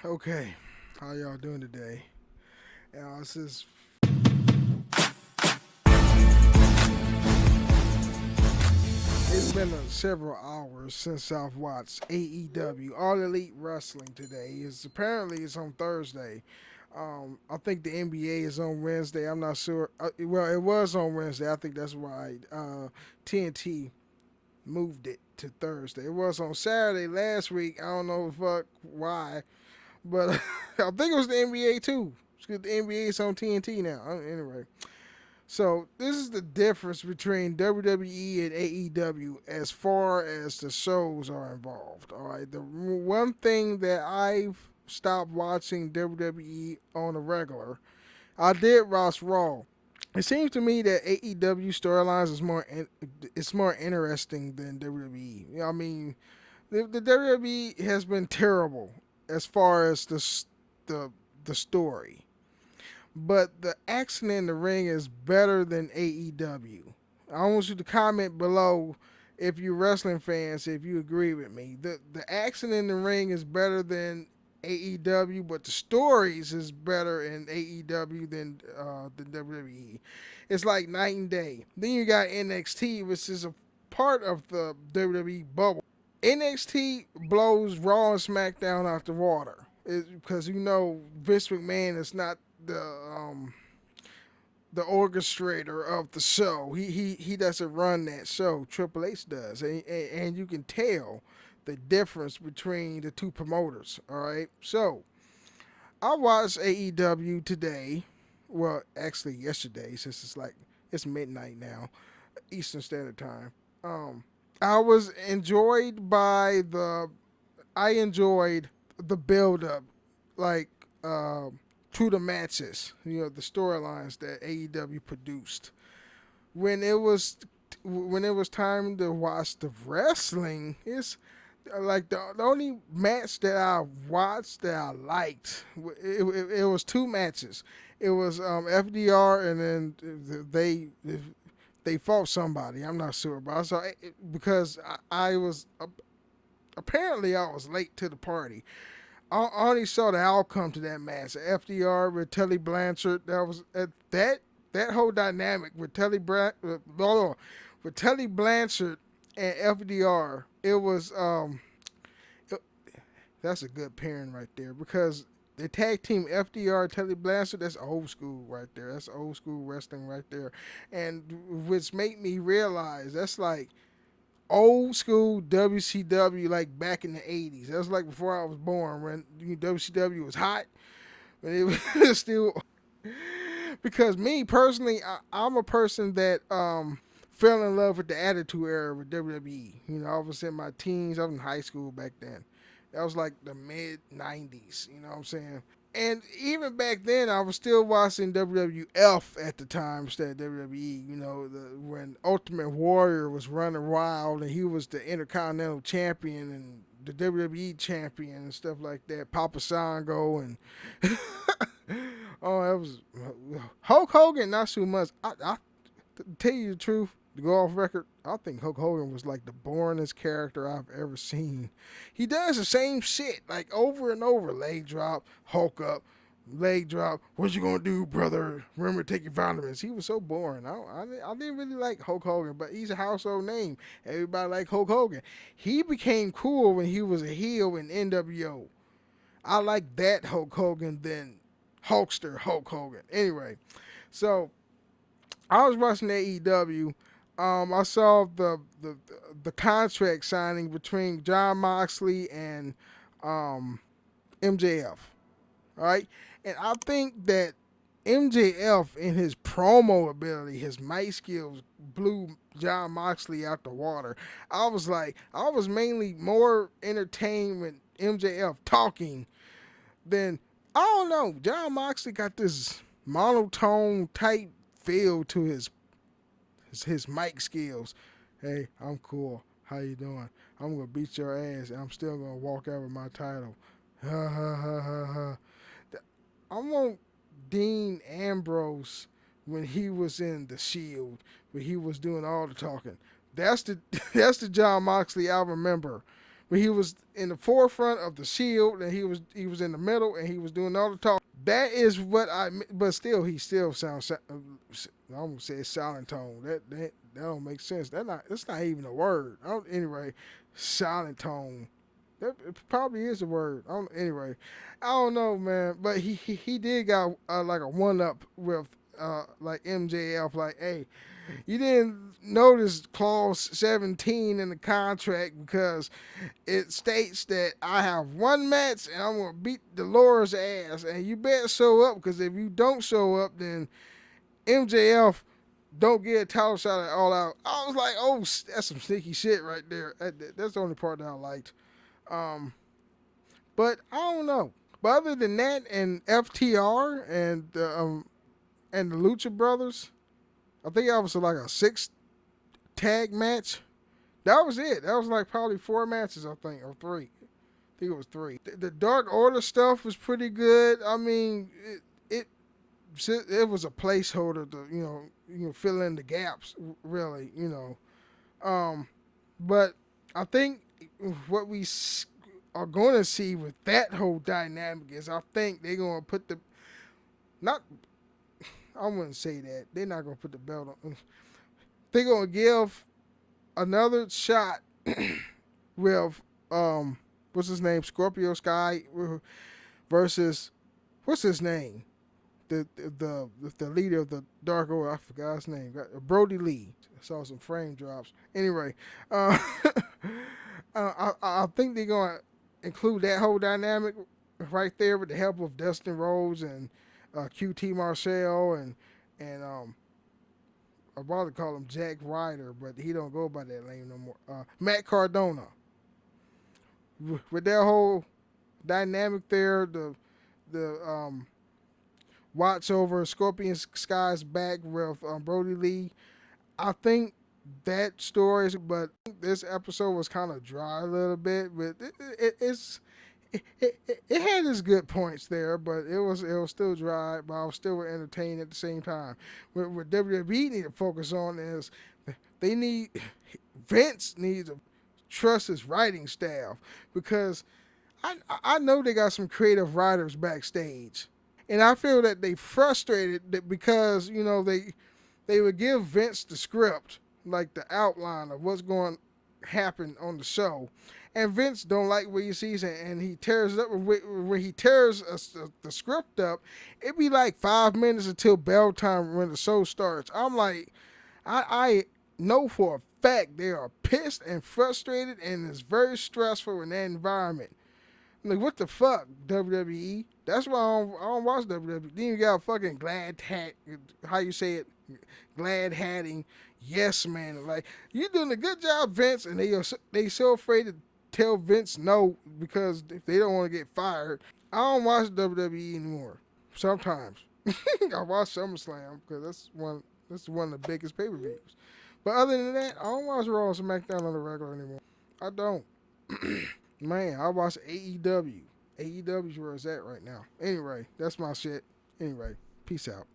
Okay, how y'all doing today? This is it's been several hours since I've watched AEW All Elite Wrestling today. It's on Thursday. I think the NBA is on Wednesday. I'm not sure. Well, it was on Wednesday. I think that's why TNT moved it to Thursday. It was on Saturday last week. I don't know why, but I think it was the NBA too. It's 'cause the NBA is on TNT now. Anyway, so this is the difference between WWE and AEW as far as the shows are involved. All right, the one thing that I've stopped watching WWE on a regular, I did watch Raw. It seems to me that AEW storylines it's more interesting than WWE. I mean, the WWE has been terrible as far as the the story, but the action in the ring is better than AEW. I want you to comment below if you're wrestling fans if you agree with me. The action in the ring is better than AEW, but the stories is better in AEW than WWE. It's like night and day. Then you got NXT, which is a part of the WWE bubble. NXT blows Raw and SmackDown out the water because Vince McMahon is not the orchestrator of the show. He doesn't run that show. Triple H does, and you can tell the difference between the two promoters. All right, so I watched AEW today. Well, actually yesterday, since it's midnight now, Eastern Standard Time. I was enjoyed by the. I enjoyed the build up, like to the matches. The storylines that AEW produced. When it was when it was time to watch the wrestling, it's like the only match that I watched that I liked. It was two matches. It was FDR and then they fought somebody. I'm not sure, but I saw because I was apparently I was late to the party. I only saw the outcome to that match. FDR with Tully Blanchard. That was that whole dynamic with with Tully Blanchard and FDR. It was it- that's a good pairing right there because the tag team FDR Tully Blanchard, that's old school right there. That's old school wrestling right there, and which made me realize that's like old school WCW, like back in the 80s. That was like before I was born when WCW was hot, but it was still. Because me personally, I'm a person that fell in love with the Attitude Era with WWE. I was in my teens. I was in high school back then. That was like the mid 90s. You know what I'm saying? And even back then, I was still watching WWF at the time instead of WWE. When Ultimate Warrior was running wild and he was the Intercontinental Champion and the WWE Champion and stuff like that. Papa Sango and oh, that was Hulk Hogan. Not too much. I to tell you the truth, to go off record, I think Hulk Hogan was like the boringest character I've ever seen. He does the same shit like over and over. Leg drop, Hulk up, leg drop. What you gonna do, brother? Remember to take your vitamins. He was so boring. I didn't really like Hulk Hogan, but he's a household name. Everybody like Hulk Hogan. He became cool when he was a heel in NWO. I like that Hulk Hogan than Hulkster Hulk Hogan. Anyway, so I was watching AEW. I saw the contract signing between John Moxley and MJF. All right, and I think that MJF in his promo ability, his mic skills blew John Moxley out the water. I was mainly more entertained with MJF talking than I don't know. John Moxley got this monotone type feel to his mic skills. Hey, I'm cool. How you doing? I'm gonna beat your ass, and I'm still gonna walk out with my title. Ha ha ha ha ha. I want Dean Ambrose when he was in the Shield, when he was doing all the talking. That's the that's the John Moxley I remember when he was in the forefront of the Shield, and he was in the middle, and he was doing all the talk. That is what I. But still, he still sounds. I almost say silent tone. That don't make sense. That's not even a word. Anyway, silent tone. That it probably is a word. Anyway, I don't know, man. But he did got like a one up with like MJF. Like, hey, you didn't notice clause 17 in the contract because it states that I have one match and I'm gonna beat Dolores' ass, and you better show up because if you don't show up, then MJF don't get a title shot at All Out. I was like, oh, that's some sneaky shit right there. That's the only part that I liked. Um, but I don't know. But other than that, and FTR and the Lucha Brothers, I think that was like a 6 tag match. That was it. That was like probably 4 matches, I think, or 3. I think it was 3. The Dark Order stuff was pretty good. I mean, it was a placeholder to fill in the gaps, really. But I think what we are going to see with that whole dynamic is I think they're going to put the not. I wouldn't say that they're not going to put the belt on. They're going to give another shot with what's his name, Scorpio Sky versus what's his name, the leader of the Dark Order. I forgot his name. Brody Lee. I saw some frame drops. Anyway, I think they're gonna include that whole dynamic right there with the help of Dustin Rhodes and QT Marshall and I about to call him Jack Ryder, but he don't go by that name no more. Matt Cardona. With that whole dynamic there, the watch over Scorpion Sky's back with Brody Lee. I think that story is, but this episode was kind of dry a little bit, but it had its good points there, but it was still dry, but I was still entertained at the same time. What WWE need to focus on is Vince needs to trust his writing staff, because I know they got some creative writers backstage, and I feel that they frustrated that because they would give Vince the script, like the outline of what's going to happen on the show, and Vince don't like what he sees, and he tears it up. When he tears the script up, it be like 5 minutes until bell time when the show starts. I'm like, I know for a fact they are pissed and frustrated, and it's very stressful in that environment. I'm like, what the fuck, WWE? That's why I don't watch WWE. Then you got fucking glad hat, how you say it, glad hatting, yes man. Like, you doing a good job, Vince, and they so afraid to tell Vince no because if they don't want to get fired. I don't watch WWE anymore. Sometimes I watch SummerSlam because that's one of the biggest pay-per-views. But other than that, I don't watch Raw and SmackDown on the regular anymore. I don't. Man, I watch AEW. AEW's where it's at right now. Anyway, that's my shit. Anyway, peace out.